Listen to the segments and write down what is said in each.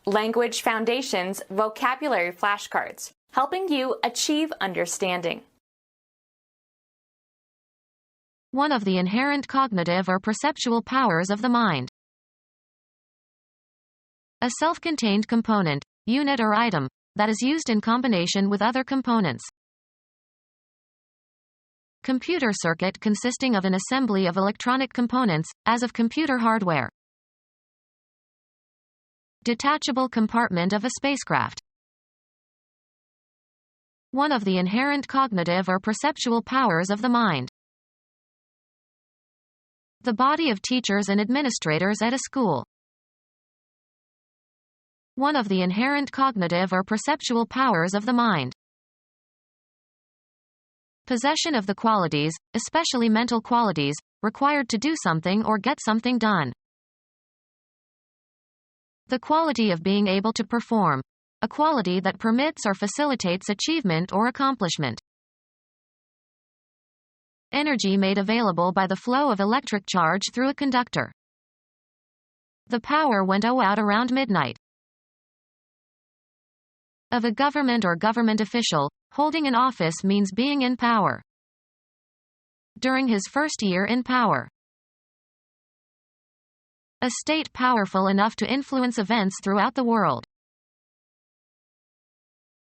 Language Foundations Vocabulary Flashcards, helping you achieve understanding. One of the inherent cognitive or perceptual powers of the mind. A self-contained component, unit or item, that is used in combination with other components. Computer circuit consisting of an assembly of electronic components, as of computer hardware. Detachable compartment of a spacecraft. One of the inherent cognitive or perceptual powers of the mind. The body of teachers and administrators at a school. One of the inherent cognitive or perceptual powers of the mind. Possession of the qualities, especially mental qualities, required to do something or get something done. The quality of being able to perform. A quality that permits or facilitates achievement or accomplishment. Energy made available by the flow of electric charge through a conductor. The power went out around midnight. Of a government or government official, holding an office means being in power. During his first year in power. A state powerful enough to influence events throughout the world.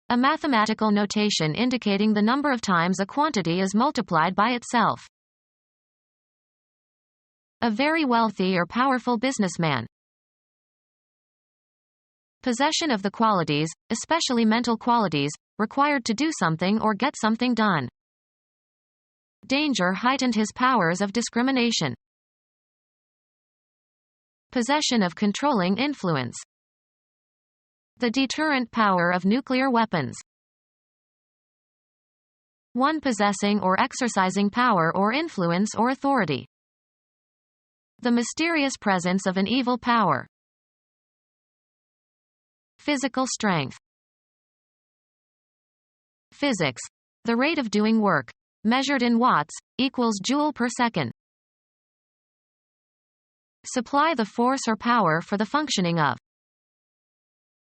A mathematical notation indicating the number of times a quantity is multiplied by itself. A very wealthy or powerful businessman. Possession of the qualities, especially mental qualities, required to do something or get something done. Danger heightened his powers of discrimination. Possession of controlling influence. The deterrent power of nuclear weapons. One possessing or exercising power or influence or authority. The mysterious presence of an evil power. Physical strength. Physics. The rate of doing work, measured in watts, equals joule per second. Supply the force or power for the functioning of.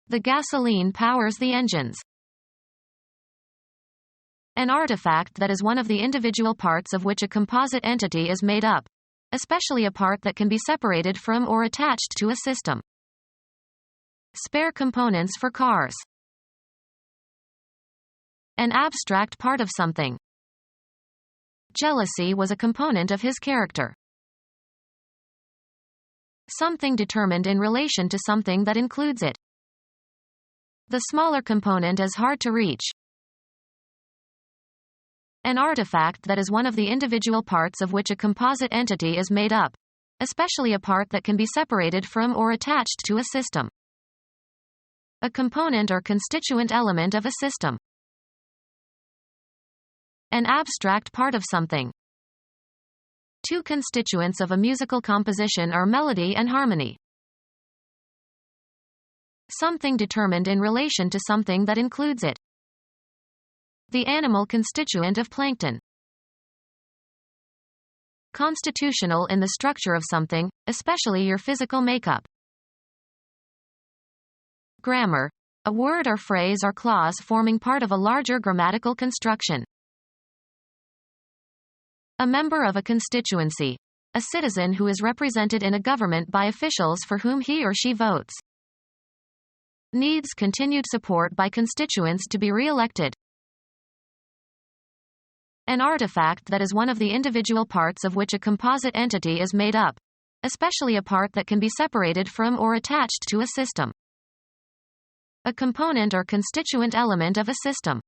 The gasoline powers the engines. An artifact that is one of the individual parts of which a composite entity is made up, especially a part that can be separated from or attached to a system. Spare components for cars. An abstract part of something. Jealousy was a component of his character. Something determined in relation to something that includes it. The smaller component is hard to reach. An artifact that is one of the individual parts of which a composite entity is made up, especially a part that can be separated from or attached to a system. A component or constituent element of a system. An abstract part of something. Two constituents of a musical composition are melody and harmony. Something determined in relation to something that includes it. The animal constituent of plankton. Constitutional in the structure of something, especially your physical makeup. Grammar. A word or phrase or clause forming part of a larger grammatical construction. A member of a constituency. A citizen who is represented in a government by officials for whom he or she votes. Needs continued support by constituents to be re-elected. An artifact that is one of the individual parts of which a composite entity is made up, especially a part that can be separated from or attached to a system. A component or constituent element of a system.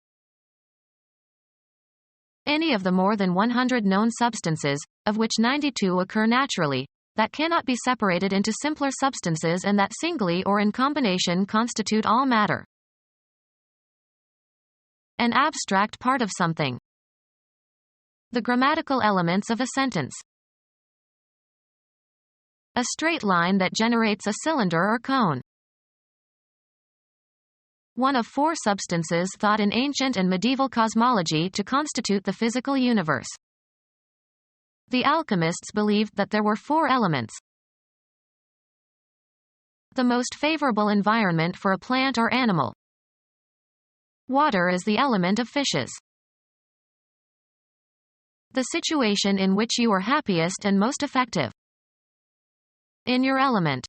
Any of the more than 100 known substances, of which 92 occur naturally, that cannot be separated into simpler substances and that singly or in combination constitute all matter. An abstract part of something. The grammatical elements of a sentence. A straight line that generates a cylinder or cone. One of four substances thought in ancient and medieval cosmology to constitute the physical universe. The alchemists believed that there were four elements. The most favorable environment for a plant or animal. Water is the element of fishes. The situation in which you are happiest and most effective. In your element.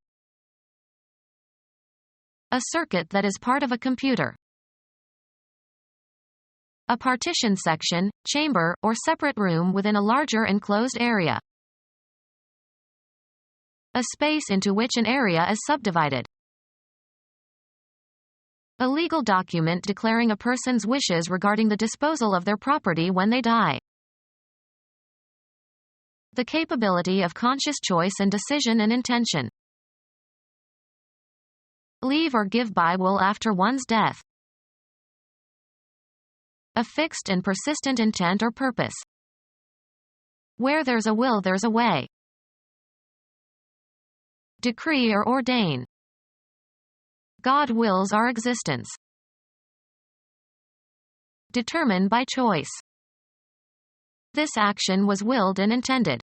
A circuit that is part of a computer. A partition section, chamber, or separate room within a larger enclosed area. A space into which an area is subdivided. A legal document declaring a person's wishes regarding the disposal of their property when they die. The capability of conscious choice and decision and intention. Leave or give by will after one's death. A fixed and persistent intent or purpose. Where there's a will, there's a way. Decree or ordain. God wills our existence. Determine by choice. This action was willed and intended.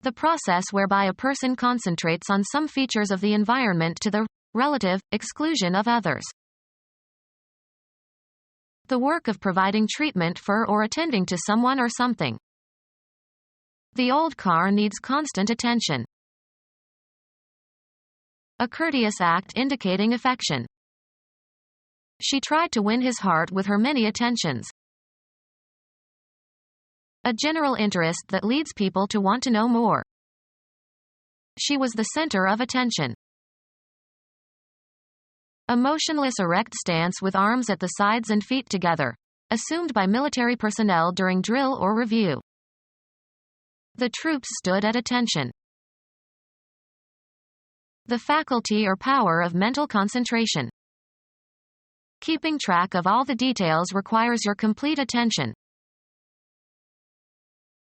The process whereby a person concentrates on some features of the environment to the relative exclusion of others. The work of providing treatment for or attending to someone or something. The old car needs constant attention. A courteous act indicating affection. She tried to win his heart with her many attentions. A general interest that leads people to want to know more. She was the center of attention. A motionless erect stance with arms at the sides and feet together, assumed by military personnel during drill or review. The troops stood at attention. The faculty or power of mental concentration. Keeping track of all the details requires your complete attention.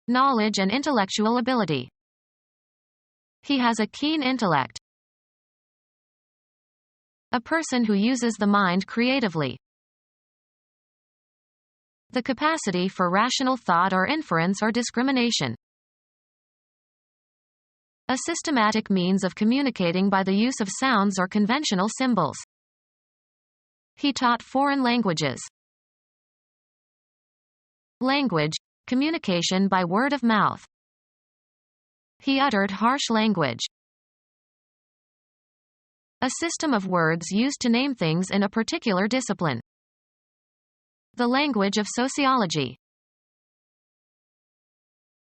Knowledge and intellectual ability. He has a keen intellect. A person who uses the mind creatively. The capacity for rational thought or inference or discrimination. A systematic means of communicating by the use of sounds or conventional symbols. He taught foreign languages. Language, communication by word of mouth. He uttered harsh language. A system of words used to name things in a particular discipline. The language of sociology.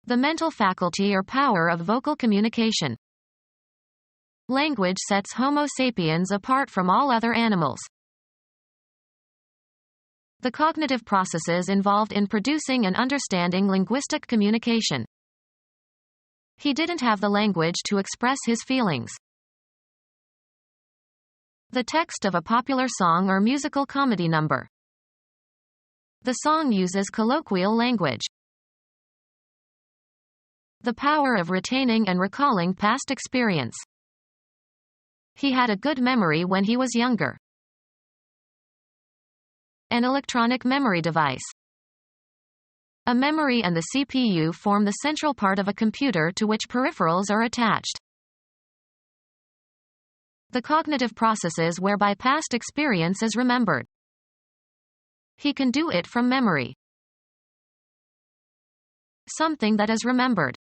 The mental faculty or power of vocal communication. Language sets Homo sapiens apart from all other animals. The cognitive processes involved in producing and understanding linguistic communication. He didn't have the language to express his feelings. The text of a popular song or musical comedy number. The song uses colloquial language. The power of retaining and recalling past experience. He had a good memory when he was younger. An electronic memory device. A memory and the CPU form the central part of a computer to which peripherals are attached. The cognitive processes whereby past experience is remembered. He can do it from memory. Something that is remembered.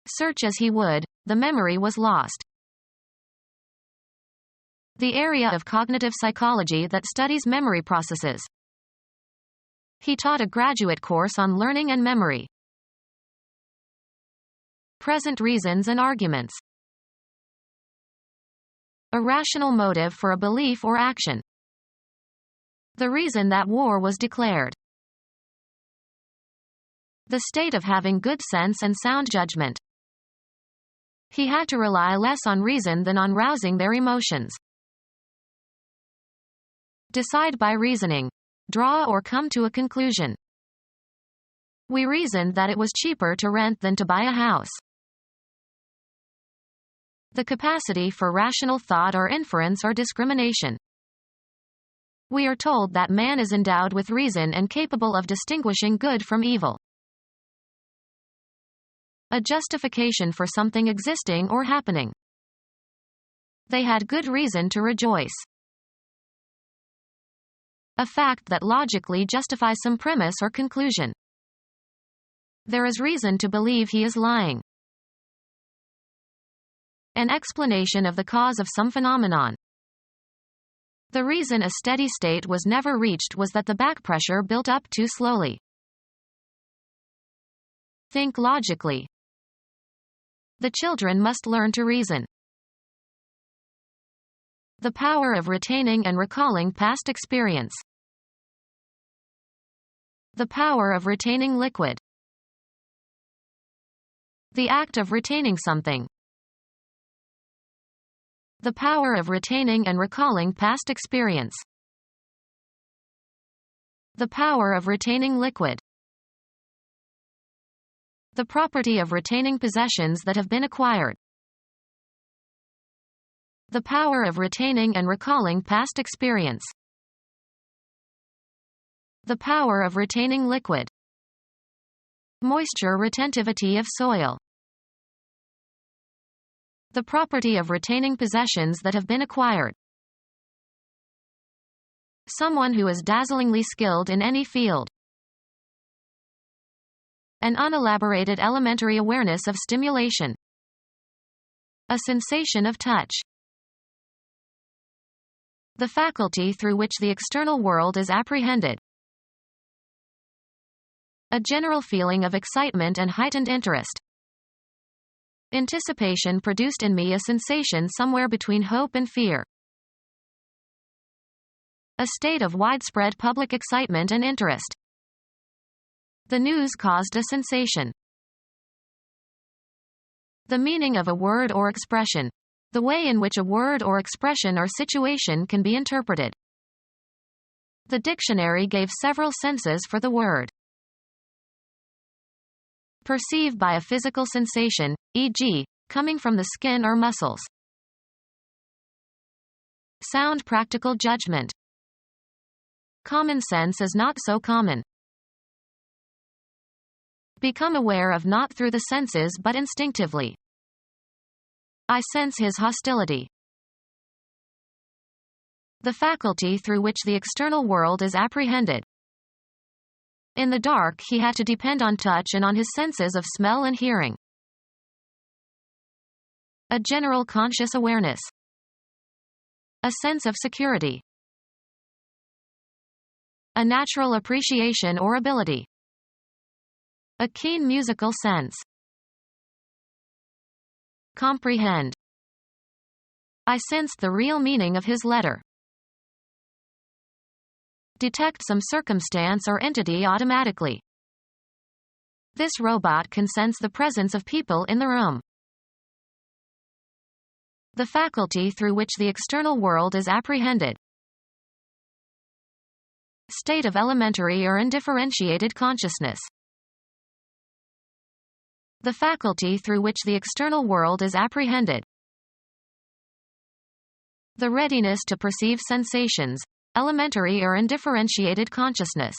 Search as he would, the memory was lost. The area of cognitive psychology that studies memory processes. He taught a graduate course on learning and memory. Present reasons and arguments. A rational motive for a belief or action. The reason that war was declared. The state of having good sense and sound judgment. He had to rely less on reason than on rousing their emotions. Decide by reasoning. Draw or come to a conclusion. We reasoned that it was cheaper to rent than to buy a house. The capacity for rational thought or inference or discrimination. We are told that man is endowed with reason and capable of distinguishing good from evil. A justification for something existing or happening. They had good reason to rejoice. A fact that logically justifies some premise or conclusion. There is reason to believe he is lying. An explanation of the cause of some phenomenon. The reason a steady state was never reached was that the back pressure built up too slowly. Think logically. The children must learn to reason. The power of retaining and recalling past experience. The power of retaining liquid. The act of retaining something. The power of retaining and recalling past experience. The power of retaining liquid. The property of retaining possessions that have been acquired. The power of retaining and recalling past experience. The power of retaining liquid. Moisture retentivity of soil. The property of retaining possessions that have been acquired. Someone who is dazzlingly skilled in any field. An unelaborated elementary awareness of stimulation. A sensation of touch. The faculty through which the external world is apprehended. A general feeling of excitement and heightened interest. Anticipation produced in me a sensation somewhere between hope and fear. A state of widespread public excitement and interest. The news caused a sensation. The meaning of a word or expression. The way in which a word or expression or situation can be interpreted. The dictionary gave several senses for the word. Perceived by a physical sensation, e.g., coming from the skin or muscles. Sound practical judgment. Common sense is not so common. Become aware of not through the senses but instinctively. I sense his hostility. The faculty through which the external world is apprehended. In the dark he had to depend on touch and on his senses of smell and hearing. A general conscious awareness. A sense of security. A natural appreciation or ability. A keen musical sense. Comprehend. I sensed the real meaning of his letter. Detect some circumstance or entity automatically. This robot can sense the presence of people in the room. The faculty through which the external world is apprehended. State of elementary or undifferentiated consciousness. The faculty through which the external world is apprehended. The readiness to perceive sensations, elementary or undifferentiated consciousness.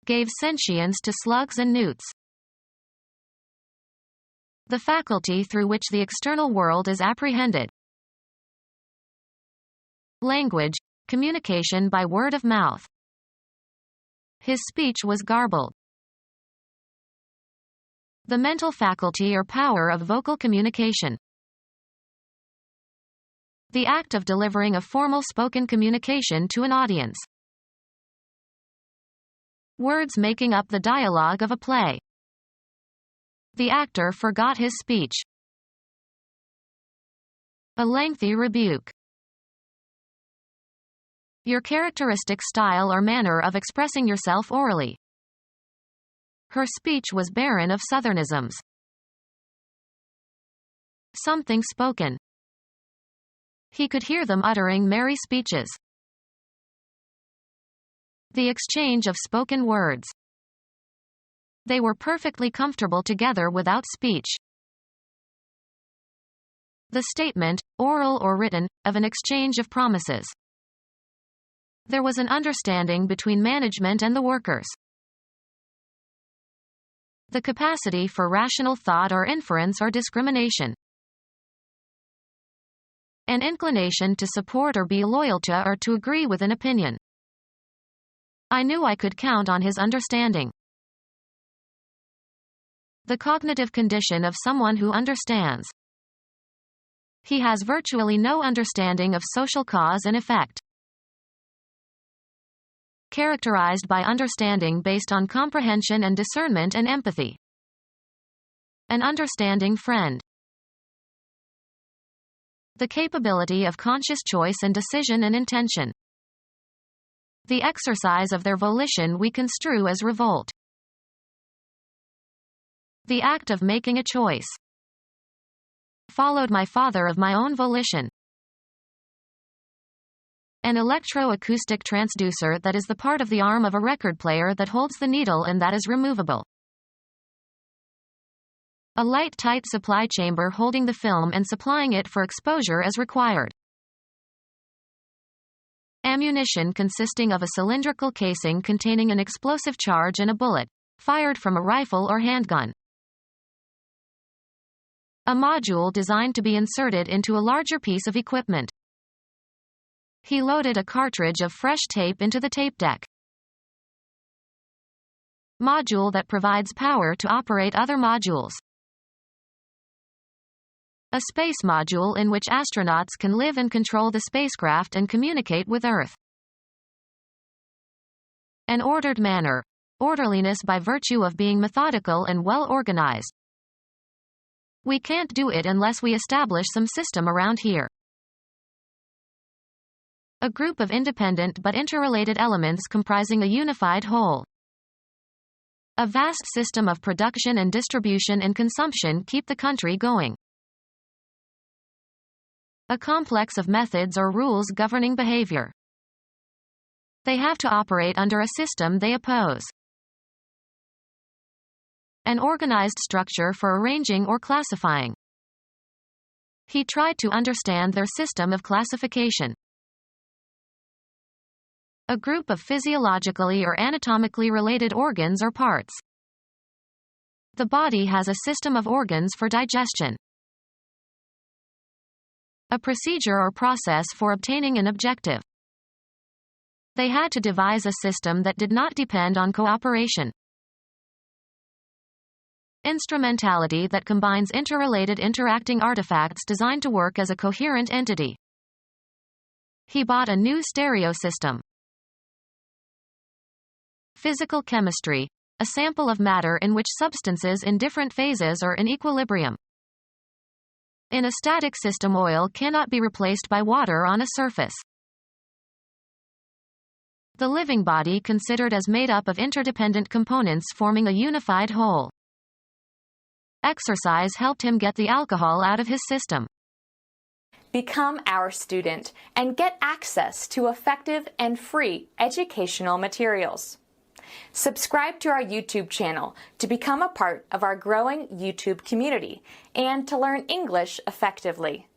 Gave sentience to slugs and newts. The faculty through which the external world is apprehended. Language, communication by word of mouth. His speech was garbled. The mental faculty or power of vocal communication. The act of delivering a formal spoken communication to an audience. Words making up the dialogue of a play. The actor forgot his speech. A lengthy rebuke. Your characteristic style or manner of expressing yourself orally. Her speech was barren of southernisms. Something spoken. He could hear them uttering merry speeches. The exchange of spoken words. They were perfectly comfortable together without speech. The statement, oral or written, of an exchange of promises. There was an understanding between management and the workers. The capacity for rational thought or inference or discrimination. An inclination to support or be loyal to or to agree with an opinion. I knew I could count on his understanding. The cognitive condition of someone who understands. He has virtually no understanding of social cause and effect. Characterized by understanding based on comprehension and discernment and empathy. An understanding friend. The capability of conscious choice and decision and intention. The exercise of their volition we construe as revolt. The act of making a choice. Followed my father of my own volition. An electroacoustic transducer that is the part of the arm of a record player that holds the needle and that is removable. A light tight supply chamber holding the film and supplying it for exposure as required. Ammunition consisting of a cylindrical casing containing an explosive charge and a bullet, fired from a rifle or handgun. A module designed to be inserted into a larger piece of equipment. He loaded a cartridge of fresh tape into the tape deck. Module that provides power to operate other modules. A space module in which astronauts can live and control the spacecraft and communicate with Earth. An ordered manner. Orderliness by virtue of being methodical and well organized. We can't do it unless we establish some system around here. A group of independent but interrelated elements comprising a unified whole. A vast system of production and distribution and consumption keep the country going. A complex of methods or rules governing behavior. They have to operate under a system they oppose. An organized structure for arranging or classifying. He tried to understand their system of classification. A group of physiologically or anatomically related organs or parts. The body has a system of organs for digestion. A procedure or process for obtaining an objective. They had to devise a system that did not depend on cooperation. Instrumentality that combines interrelated interacting artifacts designed to work as a coherent entity. He bought a new stereo system. Physical chemistry, a sample of matter in which substances in different phases are in equilibrium. In a static system, oil cannot be replaced by water on a surface. The living body considered as made up of interdependent components forming a unified whole. Exercise helped him get the alcohol out of his system. Become our student and get access to effective and free educational materials. Subscribe to our YouTube channel to become a part of our growing YouTube community and to learn English effectively.